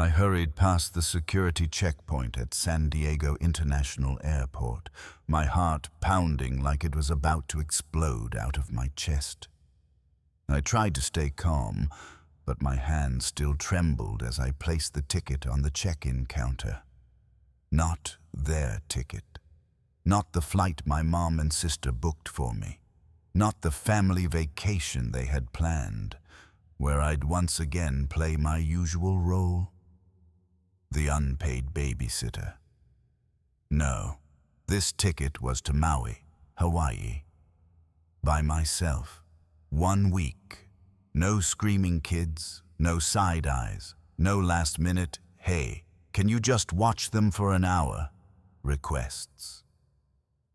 I hurried past the security checkpoint at San Diego International Airport, my heart pounding like it was about to explode out of my chest. I tried to stay calm, but my hand still trembled as I placed the ticket on the check-in counter. Not their ticket. Not the flight my mom and sister booked for me. Not the family vacation they had planned, where I'd once again play my usual role. The unpaid babysitter. No, this ticket was to Maui, Hawaii. By myself. 1 week. No screaming kids, no side eyes, no last minute, "Hey, can you just watch them for an hour?" requests.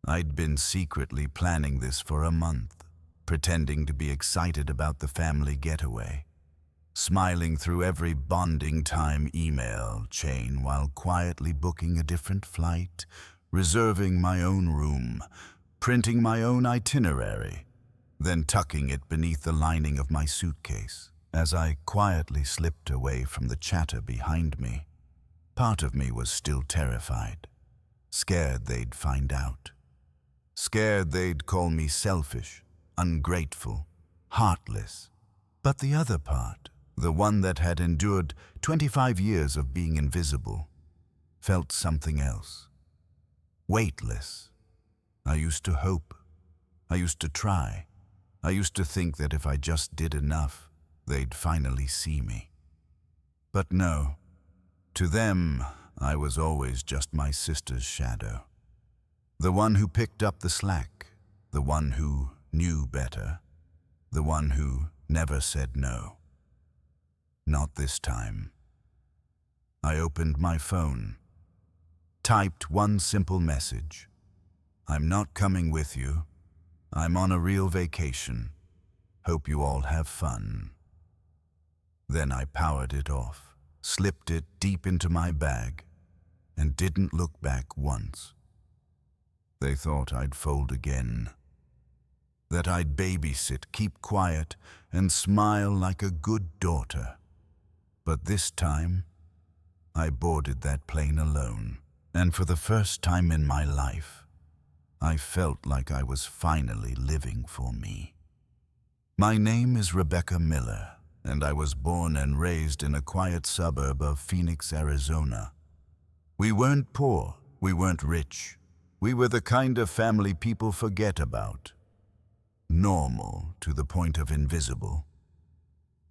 I'd been secretly planning this for a month, pretending to be excited about the family getaway, smiling through every bonding time email chain while quietly booking a different flight, reserving my own room, printing my own itinerary, then tucking it beneath the lining of my suitcase. As I quietly slipped away from the chatter behind me, part of me was still terrified, scared they'd find out. Scared they'd call me selfish, ungrateful, heartless. But the other part, the one that had endured 25 years of being invisible, felt something else. Weightless. I used to hope. I used to try. I used to think that if I just did enough, they'd finally see me. But no, to them, I was always just my sister's shadow. The one who picked up the slack, the one who knew better, the one who never said no. Not this time. I opened my phone, typed one simple message. "I'm not coming with you. I'm on a real vacation. Hope you all have fun." Then I powered it off, slipped it deep into my bag, and didn't look back once. They thought I'd fold again. That I'd babysit, keep quiet, and smile like a good daughter. But this time, I boarded that plane alone, and for the first time in my life, I felt like I was finally living for me. My name is Rebecca Miller, and I was born and raised in a quiet suburb of Phoenix, Arizona. We weren't poor, we weren't rich. We were the kind of family people forget about. Normal to the point of invisible.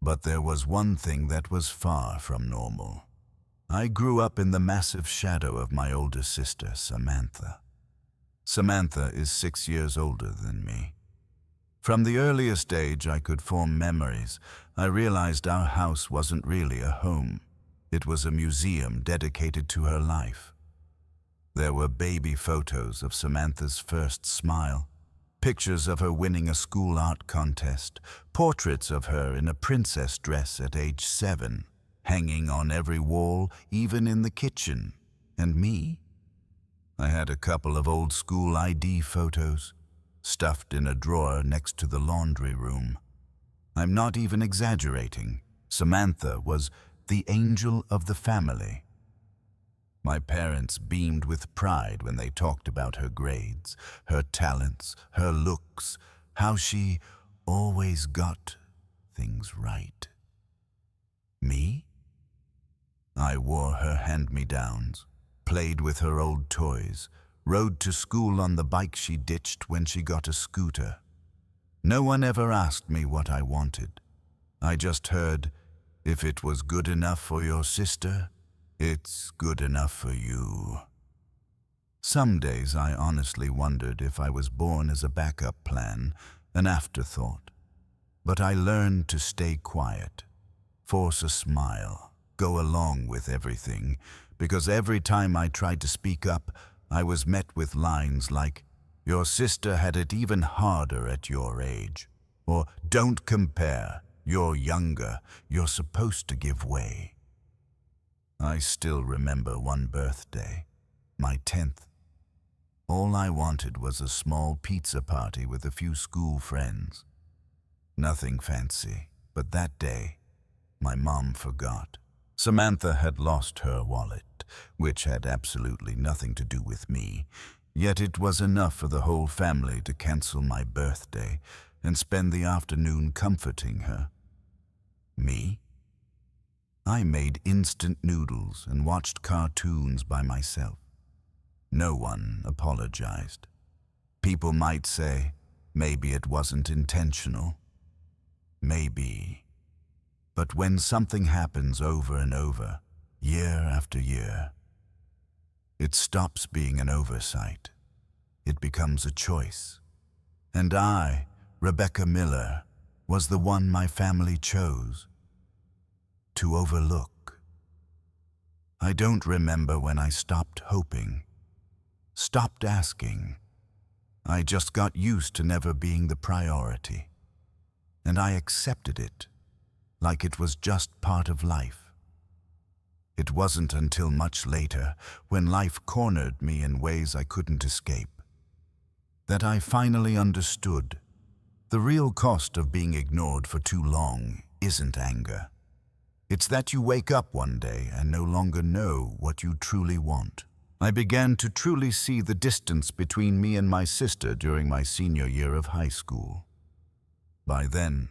But there was one thing that was far from normal. I grew up in the massive shadow of my older sister, Samantha. Samantha is 6 years older than me. From the earliest age I could form memories, I realized our house wasn't really a home. It was a museum dedicated to her life. There were baby photos of Samantha's first smile, pictures of her winning a school art contest, portraits of her in a princess dress at age 7, hanging on every wall, even in the kitchen. And me? I had a couple of old school ID photos, stuffed in a drawer next to the laundry room. I'm not even exaggerating. Samantha was the angel of the family. My parents beamed with pride when they talked about her grades, her talents, her looks, how she always got things right. Me? I wore her hand-me-downs, played with her old toys, rode to school on the bike she ditched when she got a scooter. No one ever asked me what I wanted. I just heard, "If it was good enough for your sister, it's good enough for you." Some days I honestly wondered if I was born as a backup plan, an afterthought. But I learned to stay quiet, force a smile, go along with everything, because every time I tried to speak up, I was met with lines like, "Your sister had it even harder at your age," or "Don't compare, you're younger, you're supposed to give way." I still remember one birthday, my 10th. All I wanted was a small pizza party with a few school friends. Nothing fancy, but that day, my mom forgot. Samantha had lost her wallet, which had absolutely nothing to do with me, yet it was enough for the whole family to cancel my birthday and spend the afternoon comforting her. Me? I made instant noodles and watched cartoons by myself. No one apologized. People might say, maybe it wasn't intentional. Maybe. But when something happens over and over, year after year, it stops being an oversight. It becomes a choice. And I, Rebecca Miller, was the one my family chose to overlook. I don't remember when I stopped hoping, stopped asking. I just got used to never being the priority, and I accepted it like it was just part of life. It wasn't until much later, when life cornered me in ways I couldn't escape, that I finally understood the real cost of being ignored for too long isn't anger. It's that you wake up one day and no longer know what you truly want. I began to truly see the distance between me and my sister during my senior year of high school. By then,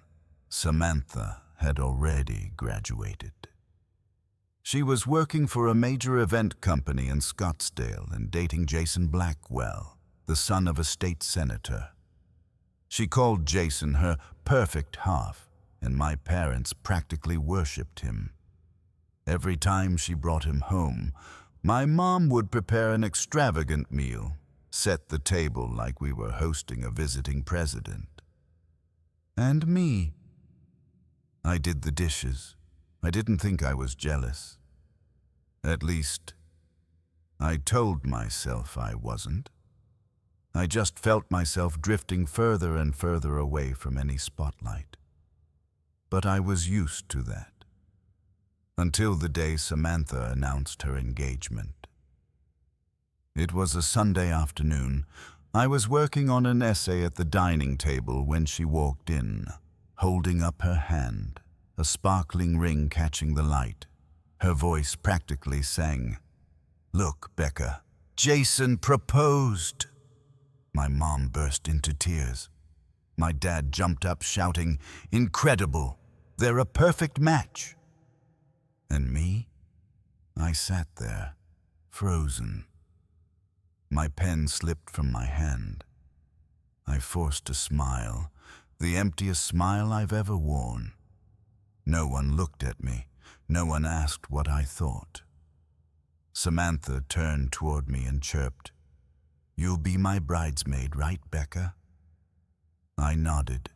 Samantha had already graduated. She was working for a major event company in Scottsdale and dating Jason Blackwell, the son of a state senator. She called Jason her perfect half, and my parents practically worshipped him. Every time she brought him home, my mom would prepare an extravagant meal, set the table like we were hosting a visiting president. And me. I did the dishes. I didn't think I was jealous. At least, I told myself I wasn't. I just felt myself drifting further and further away from any spotlight. But I was used to that. Until the day Samantha announced her engagement. It was a Sunday afternoon. I was working on an essay at the dining table when she walked in, holding up her hand, a sparkling ring catching the light. Her voice practically sang, "Look, Becca, Jason proposed." My mom burst into tears. My dad jumped up shouting, "Incredible! They're a perfect match!" And me? I sat there, frozen. My pen slipped from my hand. I forced a smile, the emptiest smile I've ever worn. No one looked at me. No one asked what I thought. Samantha turned toward me and chirped, "You'll be my bridesmaid, right, Becca?" I nodded,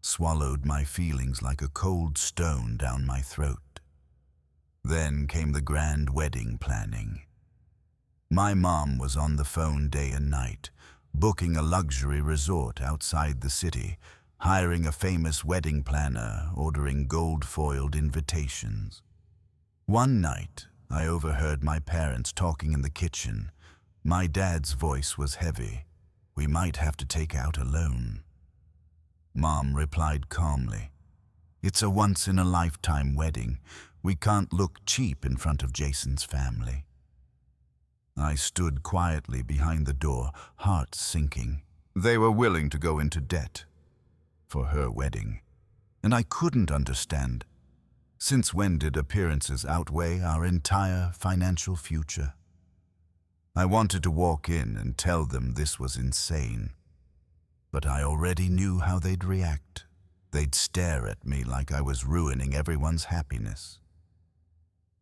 swallowed my feelings like a cold stone down my throat. Then came the grand wedding planning. My mom was on the phone day and night, booking a luxury resort outside the city, hiring a famous wedding planner, ordering gold-foiled invitations. One night, I overheard my parents talking in the kitchen. My dad's voice was heavy. "We might have to take out a loan." Mom replied calmly, "It's a once-in-a-lifetime wedding. We can't look cheap in front of Jason's family." I stood quietly behind the door, heart sinking. They were willing to go into debt for her wedding, and I couldn't understand. Since when did appearances outweigh our entire financial future? I wanted to walk in and tell them this was insane, but I already knew how they'd react. They'd stare at me like I was ruining everyone's happiness.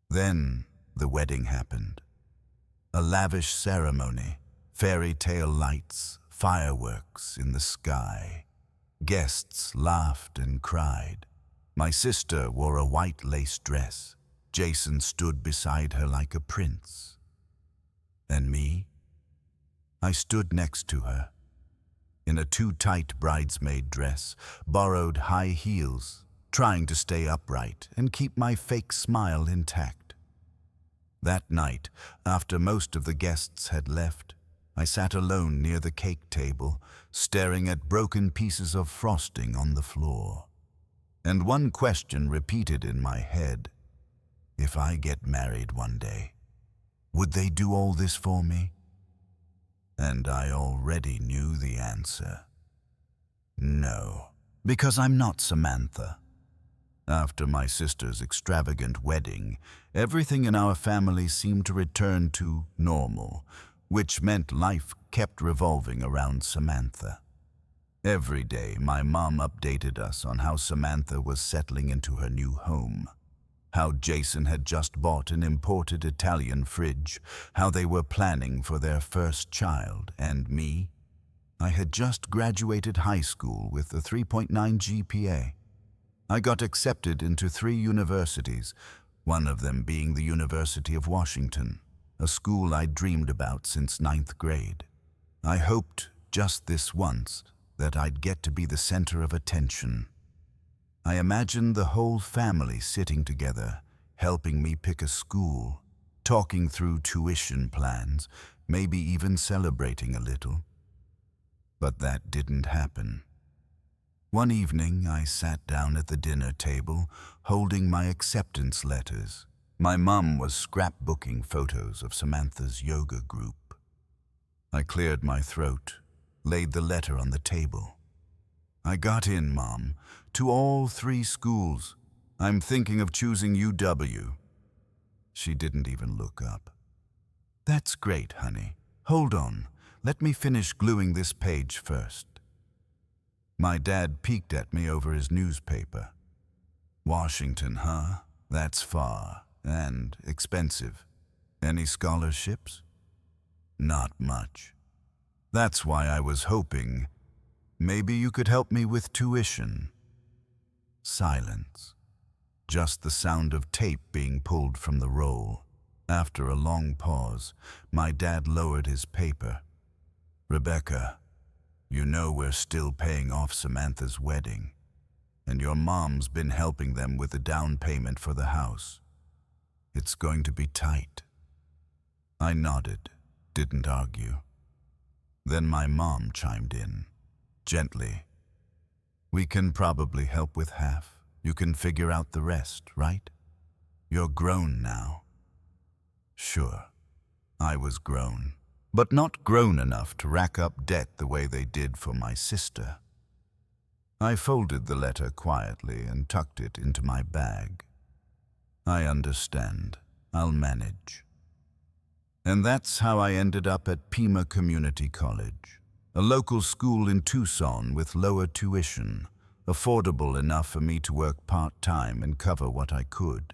Then the wedding happened. A lavish ceremony, fairy tale lights, fireworks in the sky. Guests laughed and cried. My sister wore a white lace dress. Jason stood beside her like a prince. And me? I stood next to her, in a too-tight bridesmaid dress, borrowed high heels, trying to stay upright and keep my fake smile intact. That night, after most of the guests had left, I sat alone near the cake table, staring at broken pieces of frosting on the floor. And one question repeated in my head. if I get married one day, would they do all this for me? And I already knew the answer. No, because I'm not Samantha. After my sister's extravagant wedding, everything in our family seemed to return to normal, which meant life kept revolving around Samantha. Every day, my mom updated us on how Samantha was settling into her new home, how Jason had just bought an imported Italian fridge, how they were planning for their first child, and me, I had just graduated high school with a 3.9 GPA. I got accepted into 3 universities, one of them being the University of Washington, a school I'd dreamed about since 9th grade. I hoped just this once that I'd get to be the center of attention. I imagined the whole family sitting together, helping me pick a school, talking through tuition plans, maybe even celebrating a little. But that didn't happen. One evening, I sat down at the dinner table, holding my acceptance letters. My mom was scrapbooking photos of Samantha's yoga group. I cleared my throat, laid the letter on the table. I got in, Mom, to all 3 schools. I'm thinking of choosing UW. She didn't even look up. That's great, honey. Hold on. Let me finish gluing this page first. My dad peeked at me over his newspaper. Washington, huh? That's far and expensive. Any scholarships? Not much. That's why I was hoping maybe you could help me with tuition. Silence. Just the sound of tape being pulled from the roll. After a long pause, my dad lowered his paper. Rebecca, you know we're still paying off Samantha's wedding, and your mom's been helping them with the down payment for the house. It's going to be tight. I nodded, didn't argue. Then my mom chimed in, gently. We can probably help with half. You can figure out the rest, right? You're grown now. Sure, I was grown, but not grown enough to rack up debt the way they did for my sister. I folded the letter quietly and tucked it into my bag. I understand. I'll manage. And that's how I ended up at Pima Community College, a local school in Tucson with lower tuition, affordable enough for me to work part-time and cover what I could.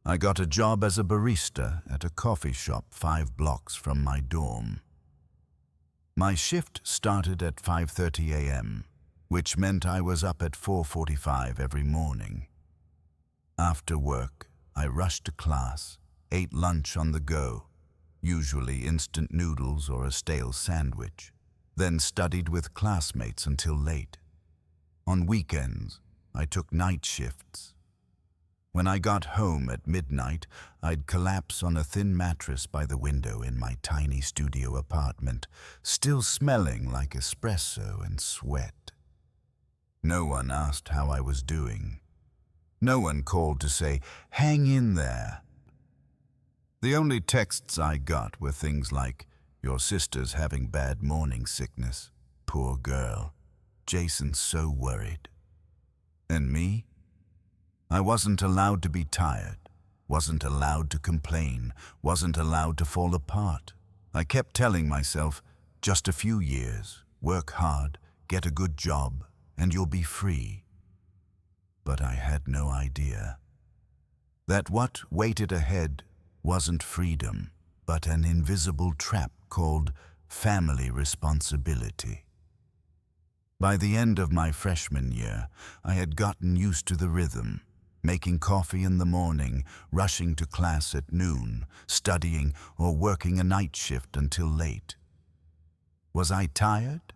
I got a job as a barista at a coffee shop 5 blocks from my dorm. My shift started at 5:30 a.m., which meant I was up at 4:45 every morning. After work, I rushed to class, ate lunch on the go, usually instant noodles or a stale sandwich, then studied with classmates until late. On weekends, I took night shifts. When I got home at midnight, I'd collapse on a thin mattress by the window in my tiny studio apartment, still smelling like espresso and sweat. No one asked how I was doing. No one called to say, "Hang in there." The only texts I got were things like, "Your sister's having bad morning sickness. Poor girl. Jason's so worried." And me? I wasn't allowed to be tired, wasn't allowed to complain, wasn't allowed to fall apart. I kept telling myself, just a few years, work hard, get a good job, and you'll be free. But I had no idea that what waited ahead wasn't freedom, but an invisible trap called family responsibility. By the end of my freshman year, I had gotten used to the rhythm, making coffee in the morning, rushing to class at noon, studying or working a night shift until late. Was I tired?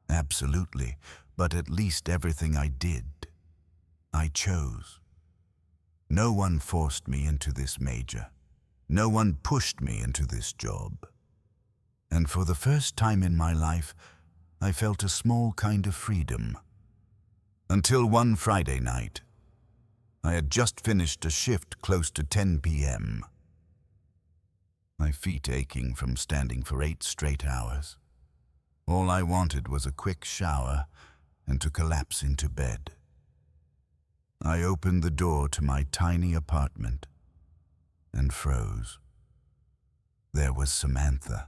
Absolutely, but at least everything I did, I chose. No one forced me into this major. No one pushed me into this job. And for the first time in my life, I felt a small kind of freedom. Until one Friday night. I had just finished a shift close to 10 p.m., my feet aching from standing for 8 straight hours. All I wanted was a quick shower and to collapse into bed. I opened the door to my tiny apartment and froze. There was Samantha.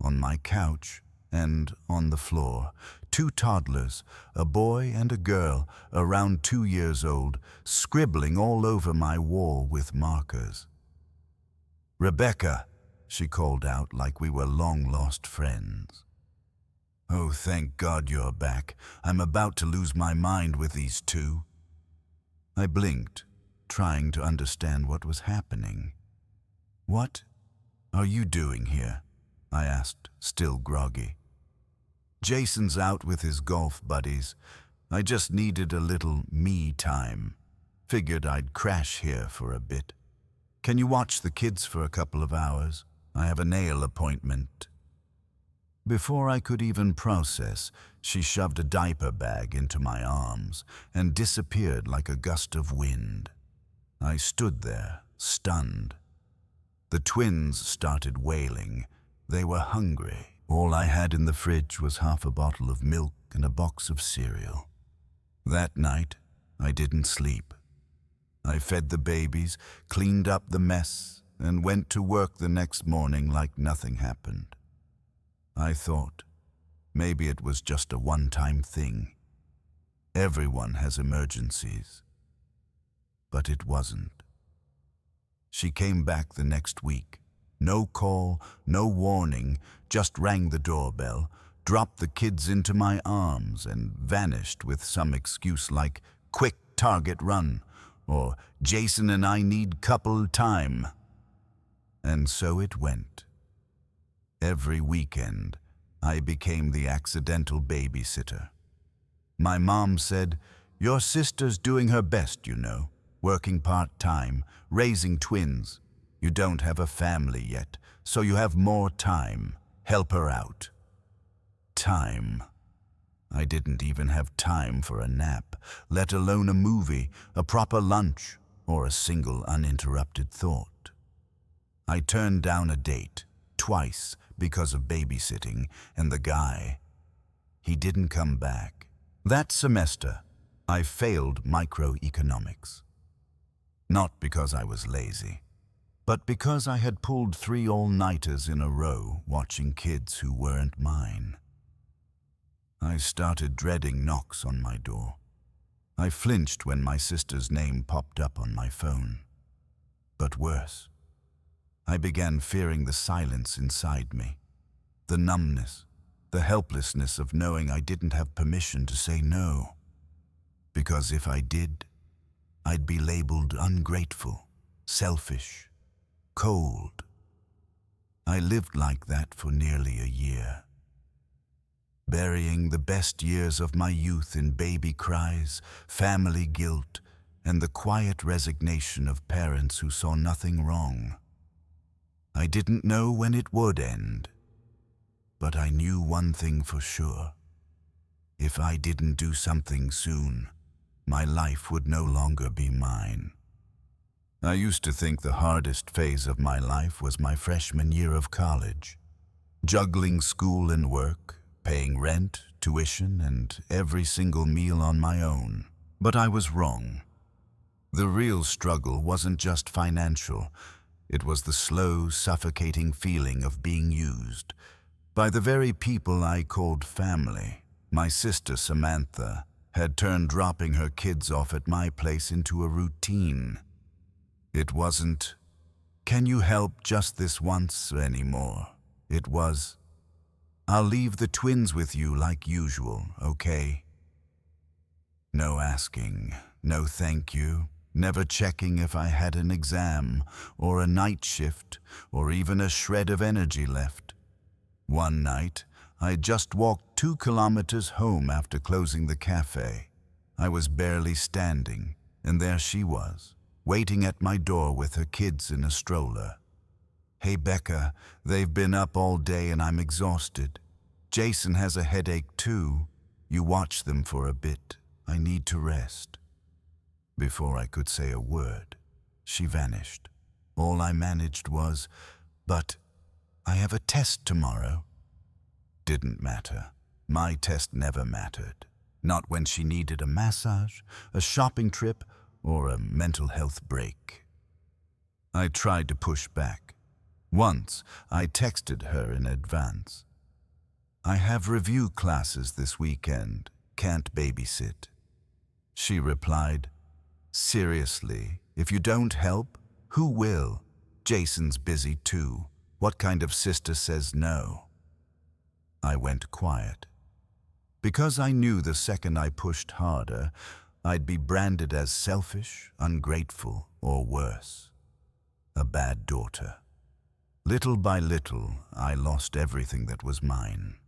On my couch and on the floor, 2 toddlers, a boy and a girl around 2 years old, scribbling all over my wall with markers. "Rebecca," she called out like we were long-lost friends. "Oh, thank God you're back. I'm about to lose my mind with these 2. I blinked, trying to understand what was happening. "What are you doing here?" I asked, still groggy. "Jason's out with his golf buddies. I just needed a little me time. Figured I'd crash here for a bit. Can you watch the kids for a couple of hours? I have a nail appointment." Before I could even process, she shoved a diaper bag into my arms and disappeared like a gust of wind. I stood there, stunned. The twins started wailing. They were hungry. All I had in the fridge was half a bottle of milk and a box of cereal. That night, I didn't sleep. I fed the babies, cleaned up the mess, and went to work the next morning like nothing happened. I thought maybe it was just a one-time thing. Everyone has emergencies. But it wasn't. She came back the next week. No call, no warning, just rang the doorbell, dropped the kids into my arms, and vanished with some excuse like, "Quick target run," or "Jason and I need couple time." And so it went. Every weekend, I became the accidental babysitter. My mom said, "Your sister's doing her best, you know, working part-time, raising twins. You don't have a family yet, so you have more time. Help her out." Time. I didn't even have time for a nap, let alone a movie, a proper lunch, or a single uninterrupted thought. I turned down a date, twice, because of babysitting, and the guy, he didn't come back. That semester, I failed microeconomics. Not because I was lazy, but because I had pulled 3 all-nighters in a row watching kids who weren't mine. I started dreading knocks on my door. I flinched when my sister's name popped up on my phone. But worse, I began fearing the silence inside me, the numbness, the helplessness of knowing I didn't have permission to say no. Because if I did, I'd be labeled ungrateful, selfish, cold. I lived like that for nearly a year, burying the best years of my youth in baby cries, family guilt, and the quiet resignation of parents who saw nothing wrong. I didn't know when it would end, but I knew one thing for sure. If I didn't do something soon, my life would no longer be mine. I used to think the hardest phase of my life was my freshman year of college, juggling school and work, paying rent, tuition, and every single meal on my own. But I was wrong. The real struggle wasn't just financial. It was the slow, suffocating feeling of being used by the very people I called family. My sister Samantha had turned dropping her kids off at my place into a routine. It wasn't, "Can you help just this once?" anymore. It was, "I'll leave the twins with you like usual, okay?" No asking, no thank you, never checking if I had an exam or a night shift or even a shred of energy left. One night, I just walked 2 kilometers home after closing the cafe. I was barely standing, and there she was, waiting at my door with her kids in a stroller. "Hey, Becca, they've been up all day and I'm exhausted. Jason has a headache too. You watch them for a bit. I need to rest." Before I could say a word, she vanished. All I managed was, "But I have a test tomorrow." Didn't matter. My test never mattered. Not when she needed a massage, a shopping trip, or a mental health break. I tried to push back. Once, I texted her in advance. "I have review classes this weekend. Can't babysit." She replied, "Seriously, if you don't help, who will? Jason's busy too. What kind of sister says no?" I went quiet. Because I knew the second I pushed harder, I'd be branded as selfish, ungrateful, or worse. A bad daughter. Little by little, I lost everything that was mine.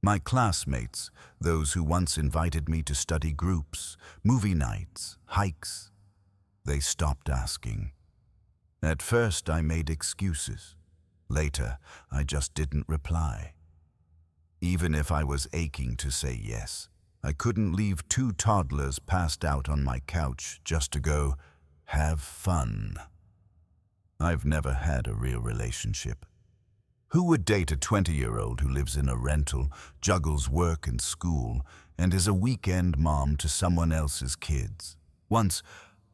My classmates, those who once invited me to study groups, movie nights, hikes, they stopped asking. At first, I made excuses. Later, I just didn't reply. Even if I was aching to say yes, I couldn't leave two toddlers passed out on my couch just to go, "Have fun." I've never had a real relationship. Who would date a 20-year-old who lives in a rental, juggles work and school, and is a weekend mom to someone else's kids? Once,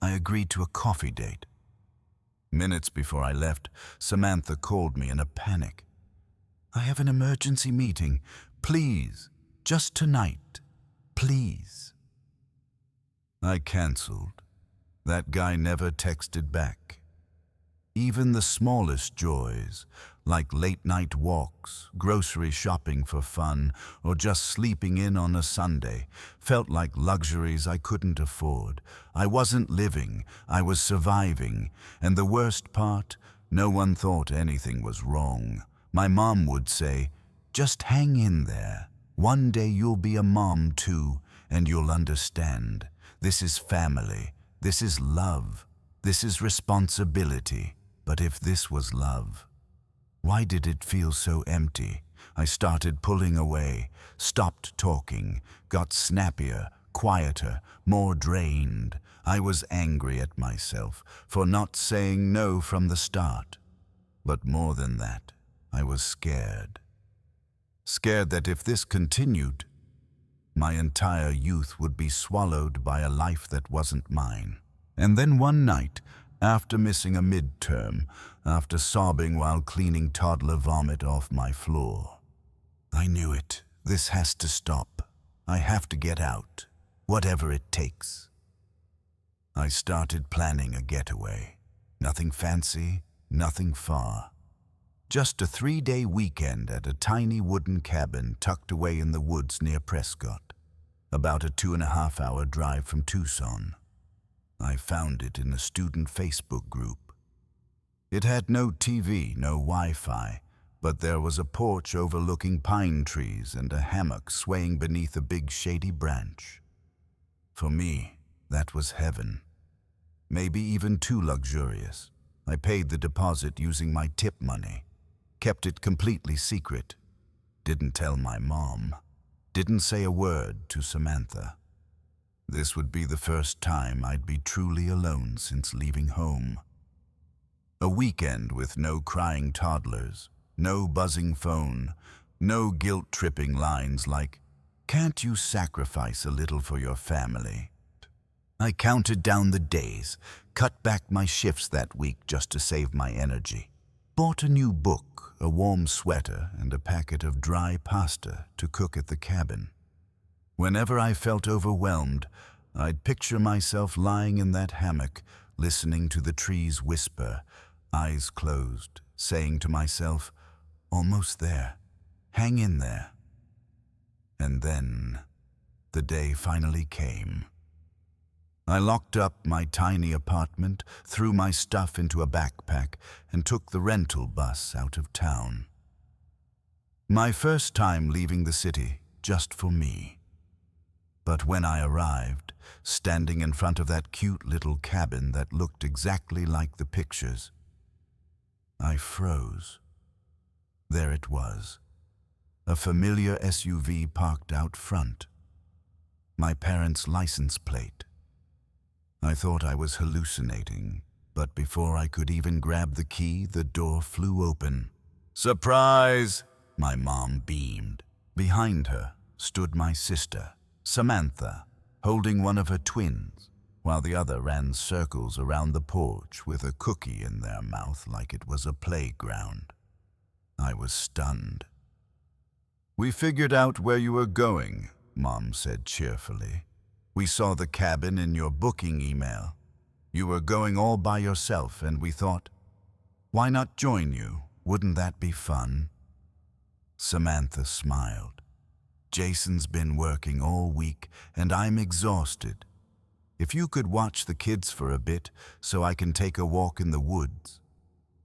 I agreed to a coffee date. Minutes before I left, Samantha called me in a panic. "I have an emergency meeting. Please, just tonight. Please." I canceled. That guy never texted back. Even the smallest joys, like late-night walks, grocery shopping for fun, or just sleeping in on a Sunday, felt like luxuries I couldn't afford. I wasn't living, I was surviving, and the worst part, no one thought anything was wrong. My mom would say, "Just hang in there. One day you'll be a mom too, and you'll understand. This is family. This is love. This is responsibility." But if this was love, why did it feel so empty? I started pulling away, stopped talking, got snappier, quieter, more drained. I was angry at myself for not saying no from the start. But more than that, I was scared. Scared that if this continued, my entire youth would be swallowed by a life that wasn't mine. And then one night, after missing a midterm, after sobbing while cleaning toddler vomit off my floor, I knew it. This has to stop. I have to get out, whatever it takes. I started planning a getaway. Nothing fancy, nothing far. Just a 3-day weekend at a tiny wooden cabin tucked away in the woods near Prescott, about a 2.5-hour drive from Tucson. I found it in a student Facebook group. It had no TV, no Wi-Fi, but there was a porch overlooking pine trees and a hammock swaying beneath a big shady branch. For me, that was heaven. Maybe even too luxurious. I paid the deposit using my tip money, kept it completely secret, didn't tell my mom, didn't say a word to Samantha. This would be the first time I'd be truly alone since leaving home. A weekend with no crying toddlers, no buzzing phone, no guilt-tripping lines like, "Can't you sacrifice a little for your family?" I counted down the days, cut back my shifts that week just to save my energy. Bought a new book, a warm sweater, and a packet of dry pasta to cook at the cabin. Whenever I felt overwhelmed, I'd picture myself lying in that hammock, listening to the trees whisper, eyes closed, saying to myself, "Almost there. Hang in there." And then, the day finally came. I locked up my tiny apartment, threw my stuff into a backpack, and took the rental bus out of town. My first time leaving the city, just for me. But when I arrived, standing in front of that cute little cabin that looked exactly like the pictures, I froze. There it was, a familiar SUV parked out front, my parents' license plate. I thought I was hallucinating, but before I could even grab the key, the door flew open. "Surprise!" my mom beamed. Behind her stood my sister, Samantha, holding one of her twins, while the other ran circles around the porch with a cookie in their mouth like it was a playground. I was stunned. "We figured out where you were going," Mom said cheerfully. "We saw the cabin in your booking email. You were going all by yourself, and we thought, why not join you? Wouldn't that be fun?" Samantha smiled. "Jason's been working all week, and I'm exhausted. If you could watch the kids for a bit so I can take a walk in the woods,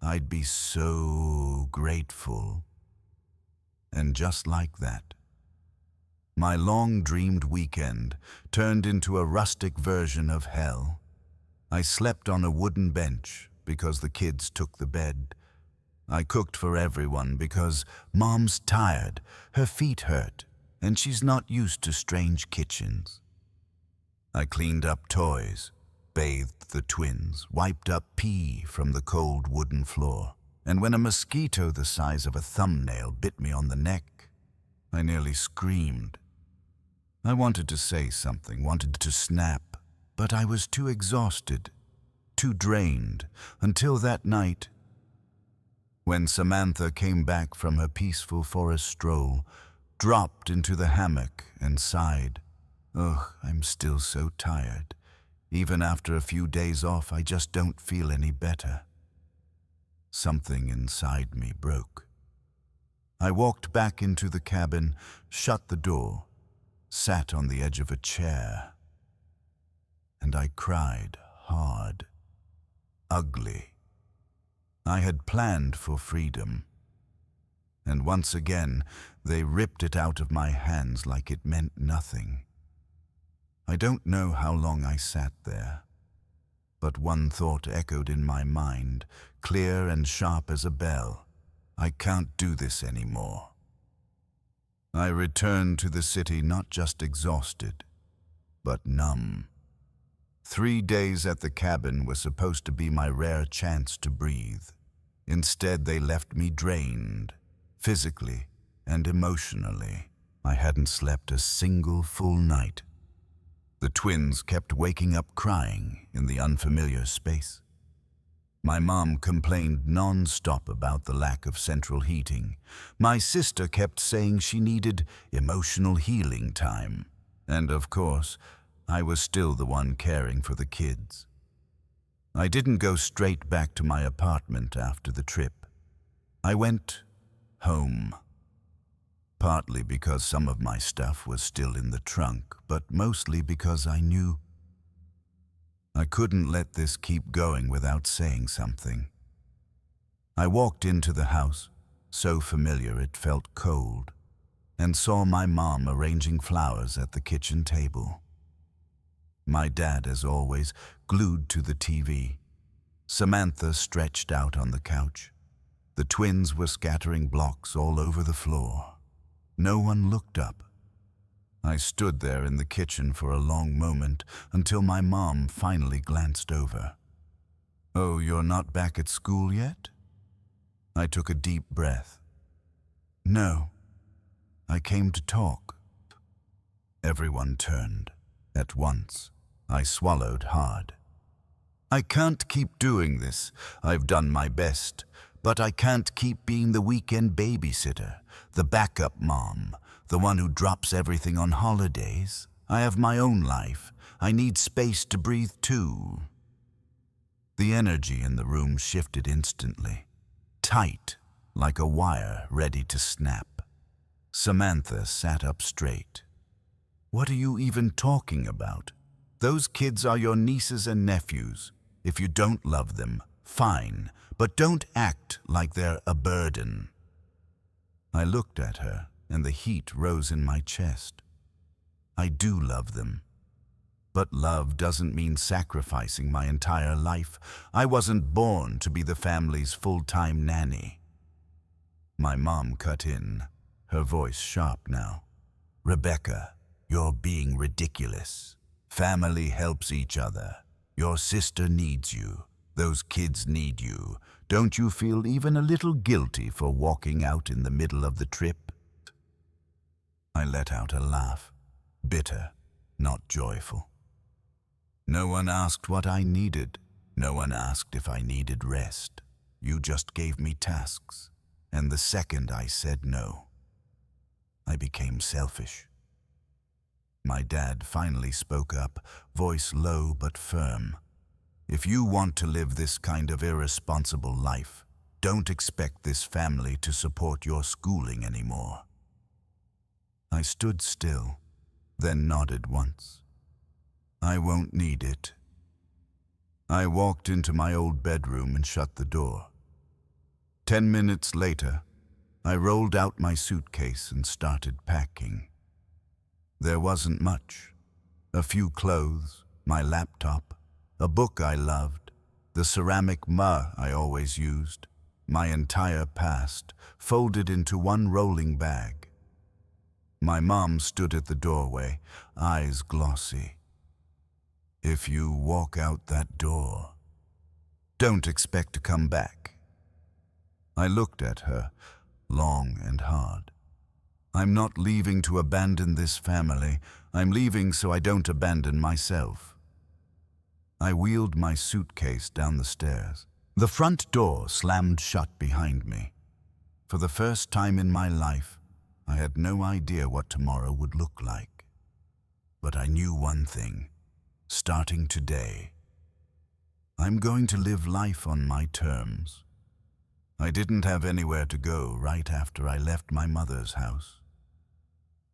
I'd be so grateful." And just like that, my long-dreamed weekend turned into a rustic version of hell. I slept on a wooden bench because the kids took the bed. I cooked for everyone because Mom's tired, her feet hurt, and she's not used to strange kitchens. I cleaned up toys, bathed the twins, wiped up pee from the cold wooden floor, and when a mosquito the size of a thumbnail bit me on the neck, I nearly screamed. I wanted to say something, wanted to snap, but I was too exhausted, too drained, until that night when Samantha came back from her peaceful forest stroll, dropped into the hammock and sighed. "Ugh, I'm still so tired. Even after a few days off, I just don't feel any better." Something inside me broke. I walked back into the cabin, shut the door, sat on the edge of a chair, and I cried hard, ugly. I had planned for freedom, and once again they ripped it out of my hands like it meant nothing. I don't know how long I sat there, but one thought echoed in my mind, clear and sharp as a bell. I can't do this anymore. I returned to the city not just exhausted, but numb. 3 days at the cabin were supposed to be my rare chance to breathe. Instead, they left me drained, physically and emotionally. I hadn't slept a single full night. The twins kept waking up crying in the unfamiliar space. My mom complained non-stop about the lack of central heating. My sister kept saying she needed emotional healing time. And of course, I was still the one caring for the kids. I didn't go straight back to my apartment after the trip. I went home. Partly because some of my stuff was still in the trunk, but mostly because I knew I couldn't let this keep going without saying something. I walked into the house, so familiar it felt cold, and saw my mom arranging flowers at the kitchen table. My dad, as always, glued to the TV. Samantha stretched out on the couch. The twins were scattering blocks all over the floor. No one looked up. I stood there in the kitchen for a long moment until my mom finally glanced over. "Oh, you're not back at school yet?" I took a deep breath. "No, I came to talk." Everyone turned at once. I swallowed hard. "I can't keep doing this. I've done my best, but I can't keep being the weekend babysitter, the backup mom, the one who drops everything on holidays. I have my own life. I need space to breathe too." The energy in the room shifted instantly, tight like a wire ready to snap. Samantha sat up straight. "What are you even talking about? Those kids are your nieces and nephews. If you don't love them, fine, but don't act like they're a burden." I looked at her, and the heat rose in my chest. I do love them. But love doesn't mean sacrificing my entire life. I wasn't born to be the family's full-time nanny. My mom cut in, her voice sharp now. "Rebecca, you're being ridiculous. Family helps each other. Your sister needs you. Those kids need you. Don't you feel even a little guilty for walking out in the middle of the trip?" I let out a laugh, bitter, not joyful. "No one asked what I needed. No one asked if I needed rest. You just gave me tasks, and the second I said no, I became selfish." My dad finally spoke up, voice low but firm. "If you want to live this kind of irresponsible life, don't expect this family to support your schooling anymore." I stood still, then nodded once. "I won't need it." I walked into my old bedroom and shut the door. 10 minutes later, I rolled out my suitcase and started packing. There wasn't much. A few clothes, my laptop, a book I loved, the ceramic mug I always used, my entire past, folded into one rolling bag. My mom stood at the doorway, eyes glossy. "If you walk out that door, don't expect to come back." I looked at her, long and hard. "I'm not leaving to abandon this family. I'm leaving so I don't abandon myself." I wheeled my suitcase down the stairs. The front door slammed shut behind me. For the first time in my life, I had no idea what tomorrow would look like. But I knew one thing. Starting today, I'm going to live life on my terms. I didn't have anywhere to go right after I left my mother's house.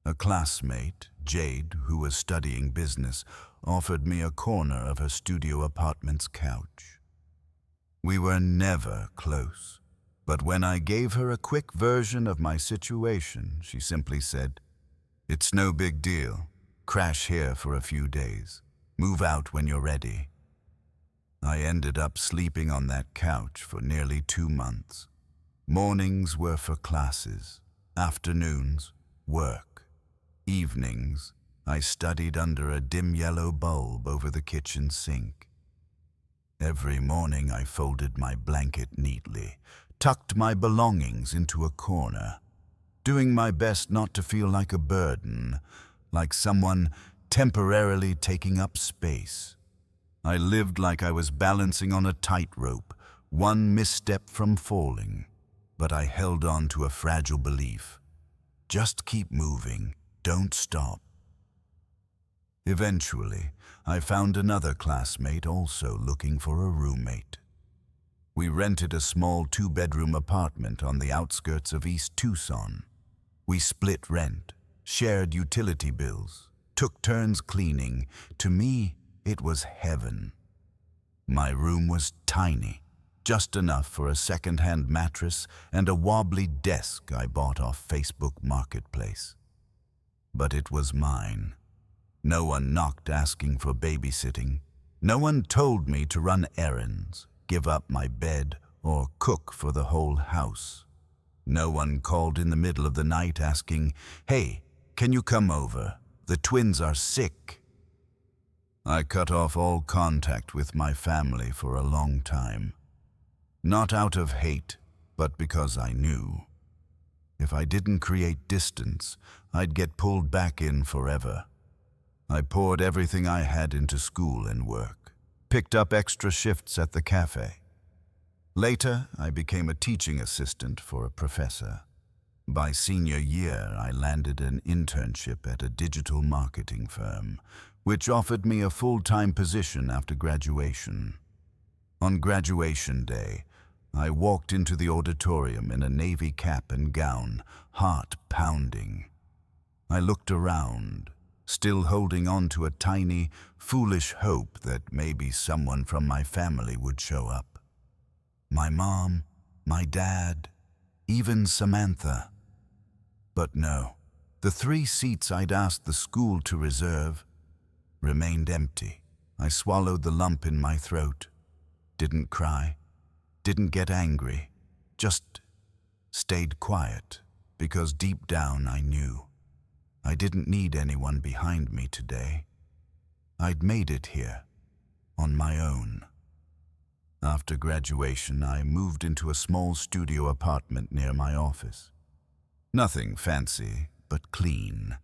A classmate, Jade, who was studying business, offered me a corner of her studio apartment's couch. We were never close, but when I gave her a quick version of my situation, she simply said, "It's no big deal. Crash here for a few days. Move out when you're ready." I ended up sleeping on that couch for nearly 2 months. Mornings were for classes, afternoons, work. Evenings, I studied under a dim yellow bulb over the kitchen sink. Every morning I folded my blanket neatly, tucked my belongings into a corner, doing my best not to feel like a burden, like someone temporarily taking up space. I lived like I was balancing on a tightrope, one misstep from falling, but I held on to a fragile belief. Just keep moving. Don't stop. Eventually, I found another classmate also looking for a roommate. We rented a small 2-bedroom apartment on the outskirts of East Tucson. We split rent, shared utility bills, took turns cleaning. To me, it was heaven. My room was tiny, just enough for a second-hand mattress and a wobbly desk I bought off Facebook Marketplace. But it was mine. No one knocked asking for babysitting. No one told me to run errands, give up my bed, or cook for the whole house. No one called in the middle of the night asking, "Hey, can you come over? The twins are sick." I cut off all contact with my family for a long time. Not out of hate, but because I knew. If I didn't create distance, I'd get pulled back in forever. I poured everything I had into school and work, picked up extra shifts at the cafe. Later, I became a teaching assistant for a professor. By senior year, I landed an internship at a digital marketing firm, which offered me a full-time position after graduation. On graduation day, I walked into the auditorium in a navy cap and gown, heart pounding. I looked around, still holding on to a tiny, foolish hope that maybe someone from my family would show up. My mom, my dad, even Samantha. But no, the 3 seats I'd asked the school to reserve remained empty. I swallowed the lump in my throat, didn't cry, didn't get angry, just stayed quiet, because deep down I knew I didn't need anyone behind me today. I'd made it here, on my own. After graduation, I moved into a small studio apartment near my office. Nothing fancy, but clean.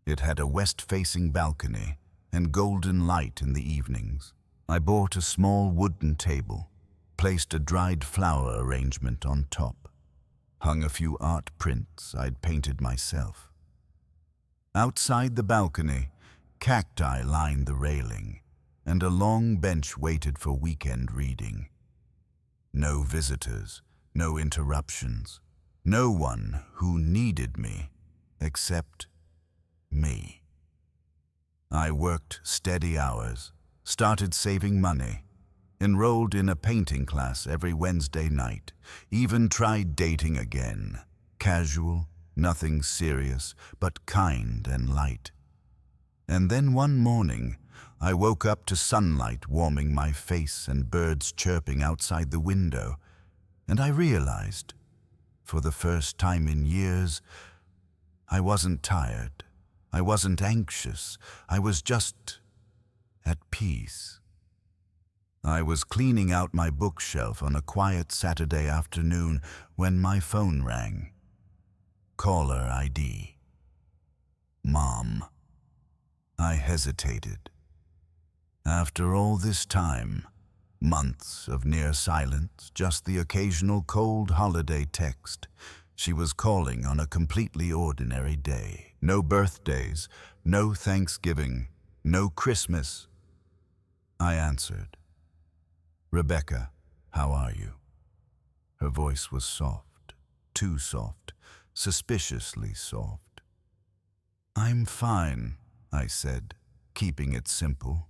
It had a west-facing balcony and golden light in the evenings. I bought a small wooden table, placed a dried flower arrangement on top, hung a few art prints I'd painted myself. Outside the balcony, cacti lined the railing, and a long bench waited for weekend reading. No visitors, no interruptions, no one who needed me except me. I worked steady hours, started saving money, enrolled in a painting class every Wednesday night, even tried dating again. Casual, nothing serious, but kind and light. And then one morning, I woke up to sunlight warming my face and birds chirping outside the window, and I realized, for the first time in years, I wasn't tired, I wasn't anxious, I was just at peace. I was cleaning out my bookshelf on a quiet Saturday afternoon when my phone rang. Caller ID. Mom. I hesitated. After all this time, months of near silence, just the occasional cold holiday text, she was calling on a completely ordinary day. No birthdays, no Thanksgiving, no Christmas. I answered. Rebecca, how are you? Her voice was soft, too soft, suspiciously soft. I'm fine, I said, keeping it simple.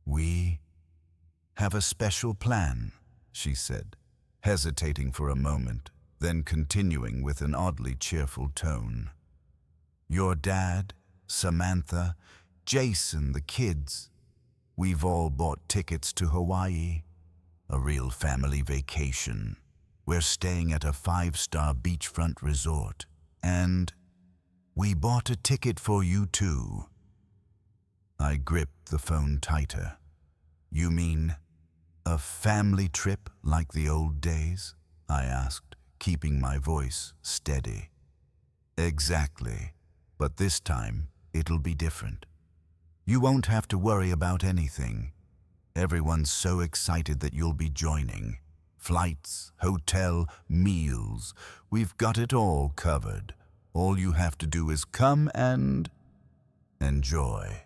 We have a special plan, she said, hesitating for a moment, then continuing with an oddly cheerful tone. Your dad, Samantha, Jason, the kids, we've all bought tickets to Hawaii. A real family vacation. We're staying at a 5-star beachfront resort. And we bought a ticket for you too. I gripped the phone tighter. You mean a family trip like the old days? I asked, keeping my voice steady. Exactly, but this time it'll be different. You won't have to worry about anything. Everyone's so excited that you'll be joining. Flights, hotel, meals. We've got it all covered. All you have to do is come and enjoy.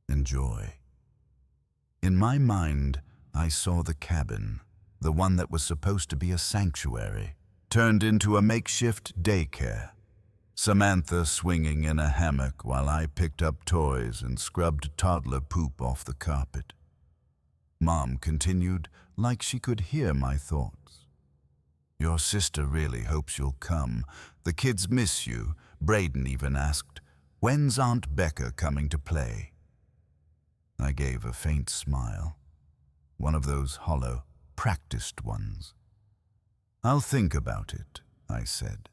Enjoy. In my mind, I saw the cabin, the one that was supposed to be a sanctuary, turned into a makeshift daycare. Samantha swinging in a hammock while I picked up toys and scrubbed toddler poop off the carpet. Mom continued like she could hear my thoughts. Your sister really hopes you'll come. The kids miss you. Braden even asked, when's Aunt Becca coming to play? I gave a faint smile, one of those hollow, practiced ones. I'll think about it, I said.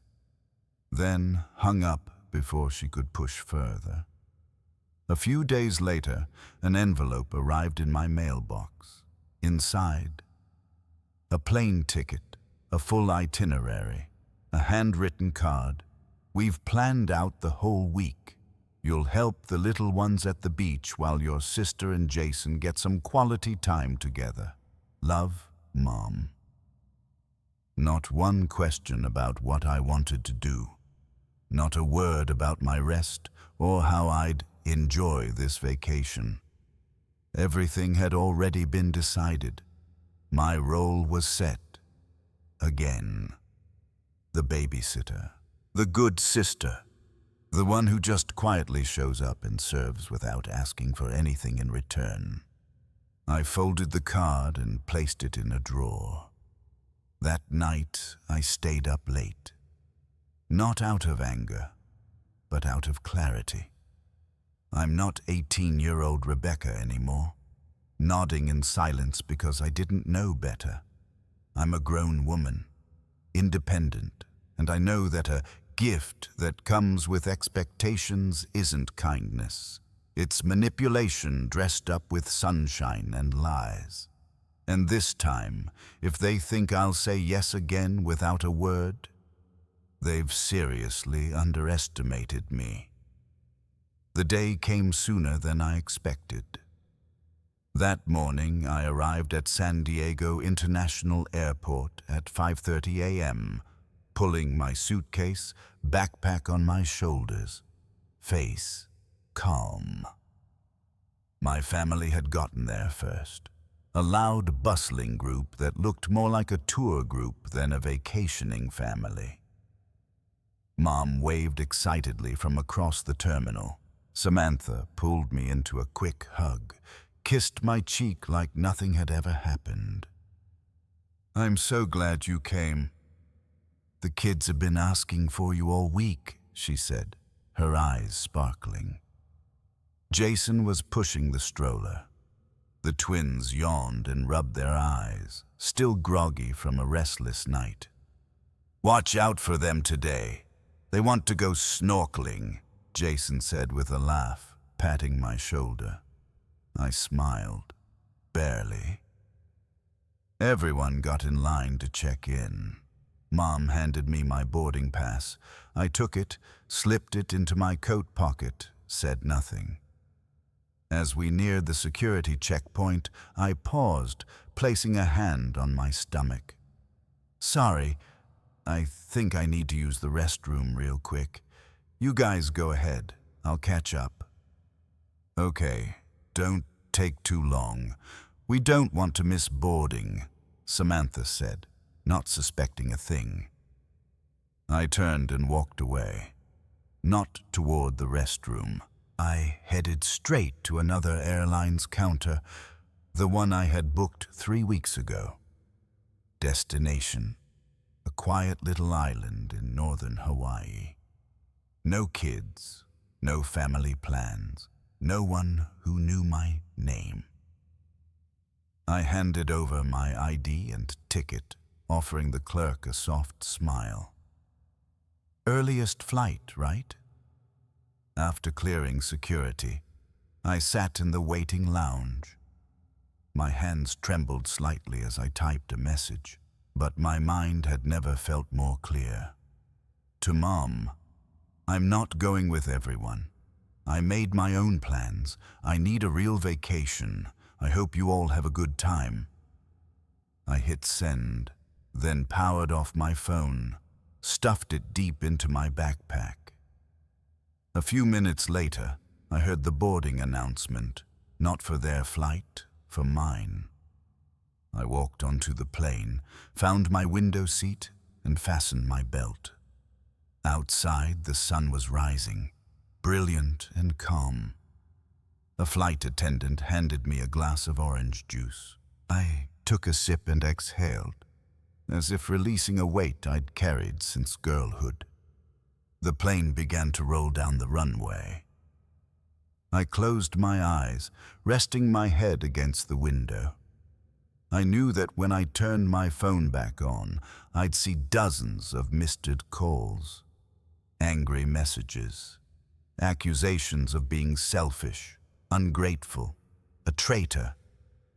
Then hung up before she could push further. A few days later, an envelope arrived in my mailbox. Inside, a plane ticket, a full itinerary, a handwritten card. We've planned out the whole week. You'll help the little ones at the beach while your sister and Jason get some quality time together. Love, Mom. Not one question about what I wanted to do. Not a word about my rest or how I'd enjoy this vacation. Everything had already been decided. My role was set. Again. The babysitter. The good sister. The one who just quietly shows up and serves without asking for anything in return. I folded the card and placed it in a drawer. That night, I stayed up late. Not out of anger, but out of clarity. I'm not 18-year-old Rebecca anymore, nodding in silence because I didn't know better. I'm a grown woman, independent, and I know that a gift that comes with expectations isn't kindness. It's manipulation dressed up with sunshine and lies. And this time, if they think I'll say yes again without a word, they've seriously underestimated me. The day came sooner than I expected. That morning, I arrived at San Diego International Airport at 5:30 a.m., pulling my suitcase, backpack on my shoulders, face calm. My family had gotten there first. A loud, bustling group that looked more like a tour group than a vacationing family. Mom waved excitedly from across the terminal. Samantha pulled me into a quick hug, kissed my cheek like nothing had ever happened. "I'm so glad you came. The kids have been asking for you all week," she said, her eyes sparkling. Jason was pushing the stroller. The twins yawned and rubbed their eyes, still groggy from a restless night. "Watch out for them today. They want to go snorkeling," Jason said with a laugh, patting my shoulder. I smiled, barely. Everyone got in line to check in. Mom handed me my boarding pass. I took it, slipped it into my coat pocket, said nothing. As we neared the security checkpoint, I paused, placing a hand on my stomach. "Sorry, I think I need to use the restroom real quick. You guys go ahead. I'll catch up." "Okay, don't take too long. We don't want to miss boarding," Samantha said, not suspecting a thing. I turned and walked away, not toward the restroom. I headed straight to another airline's counter, the one I had booked 3 weeks ago. Destination: a quiet little island in northern Hawaii. No kids, no family plans, no one who knew my name. I handed over my ID and ticket, offering the clerk a soft smile. "Earliest flight, right?" After clearing security, I sat in the waiting lounge. My hands trembled slightly as I typed a message, but my mind had never felt more clear. To Mom, "I'm not going with everyone. I made my own plans. I need a real vacation. I hope you all have a good time." I hit send, then powered off my phone, stuffed it deep into my backpack. A few minutes later, I heard the boarding announcement, not for their flight, for mine. I walked onto the plane, found my window seat, and fastened my belt. Outside, the sun was rising, brilliant and calm. A flight attendant handed me a glass of orange juice. I took a sip and exhaled, as if releasing a weight I'd carried since girlhood. The plane began to roll down the runway. I closed my eyes, resting my head against the window. I knew that when I turned my phone back on, I'd see dozens of missed calls, angry messages, accusations of being selfish, ungrateful, a traitor,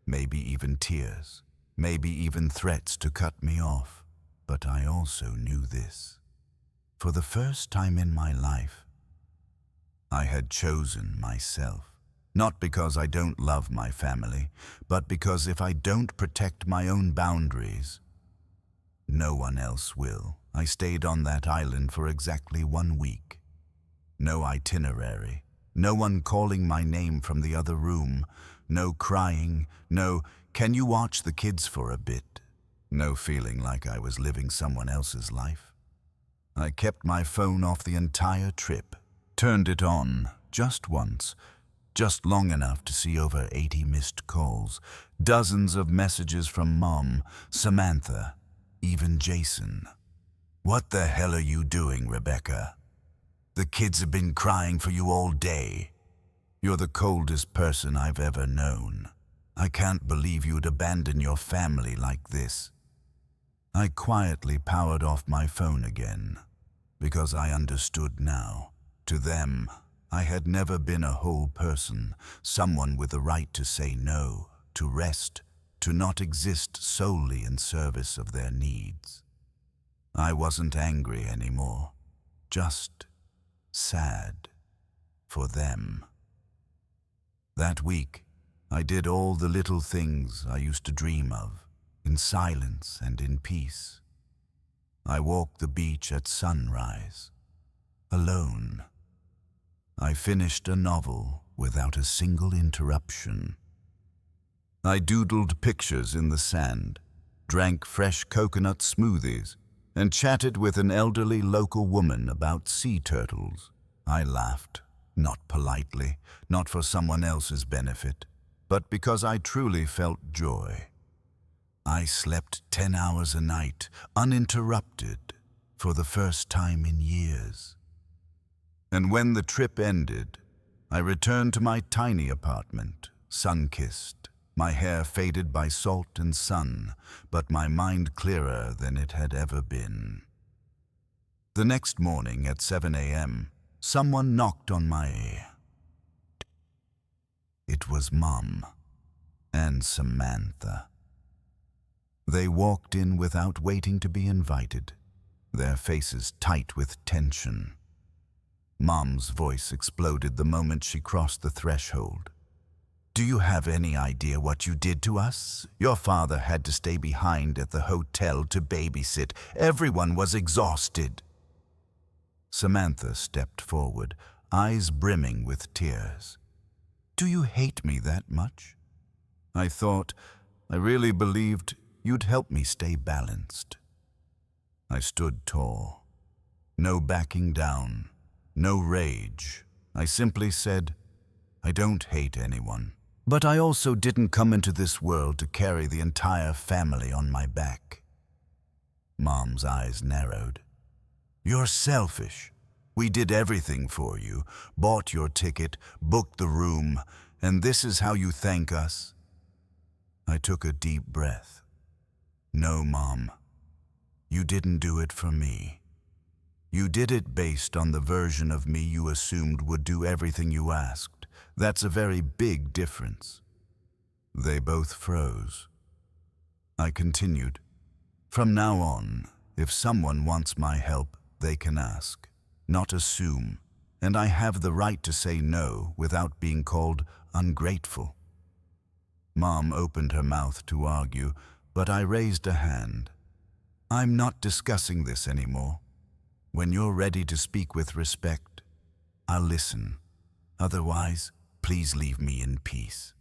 maybe even tears, maybe even threats to cut me off. But I also knew this. For the first time in my life, I had chosen myself. Not because I don't love my family, but because if I don't protect my own boundaries, no one else will. I stayed on that island for exactly 1 week. No itinerary, no one calling my name from the other room, no crying, no, "Can you watch the kids for a bit?" No feeling like I was living someone else's life. I kept my phone off the entire trip, turned it on just once, just long enough to see over 80 missed calls, dozens of messages from Mom, Samantha, even Jason. "What the hell are you doing, Rebecca? The kids have been crying for you all day. You're the coldest person I've ever known. I can't believe you'd abandon your family like this." I quietly powered off my phone again, because I understood now. To them, I had never been a whole person, someone with the right to say no, to rest, to not exist solely in service of their needs. I wasn't angry anymore, just sad for them. That week, I did all the little things I used to dream of, in silence and in peace. I walked the beach at sunrise, alone. I finished a novel without a single interruption. I doodled pictures in the sand, drank fresh coconut smoothies, and chatted with an elderly local woman about sea turtles. I laughed, not politely, not for someone else's benefit, but because I truly felt joy. I slept 10 hours a night, uninterrupted, for the first time in years. And when the trip ended, I returned to my tiny apartment, sun-kissed, my hair faded by salt and sun, but my mind clearer than it had ever been. The next morning at 7 a.m., someone knocked on my ear. It was Mom and Samantha. They walked in without waiting to be invited, their faces tight with tension. Mom's voice exploded the moment she crossed the threshold. "Do you have any idea what you did to us? Your father had to stay behind at the hotel to babysit. Everyone was exhausted." Samantha stepped forward, eyes brimming with tears. "Do you hate me that much? I really believed you'd help me stay balanced." I stood tall. No backing down, no rage. I simply said, "I don't hate anyone. But I also didn't come into this world to carry the entire family on my back." Mom's eyes narrowed. "You're selfish. We did everything for you, bought your ticket, booked the room, and this is how you thank us?" I took a deep breath. "No, Mom. You didn't do it for me. You did it based on the version of me you assumed would do everything you asked. That's a very big difference." They both froze. I continued, "From now on, if someone wants my help, they can ask, not assume, and I have the right to say no without being called ungrateful." Mom opened her mouth to argue, but I raised a hand. "I'm not discussing this anymore. When you're ready to speak with respect, I'll listen. Otherwise, please leave me in peace."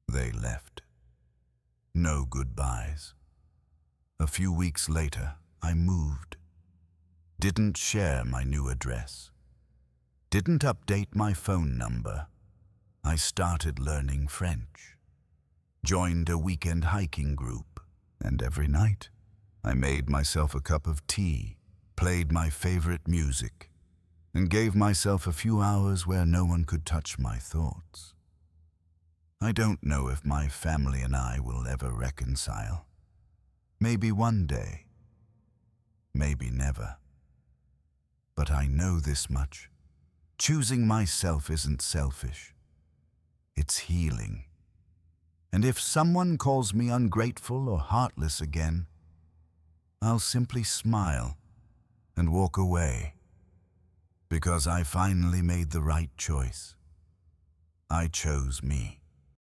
They left. No goodbyes. A few weeks later, I moved. Didn't share my new address. Didn't update my phone number. I started learning French. Joined a weekend hiking group, and every night, I made myself a cup of tea, played my favorite music, and gave myself a few hours where no one could touch my thoughts. I don't know if my family and I will ever reconcile. Maybe one day. Maybe never. But I know this much. Choosing myself isn't selfish. It's healing. And if someone calls me ungrateful or heartless again, I'll simply smile and walk away. Because I finally made the right choice. I chose me.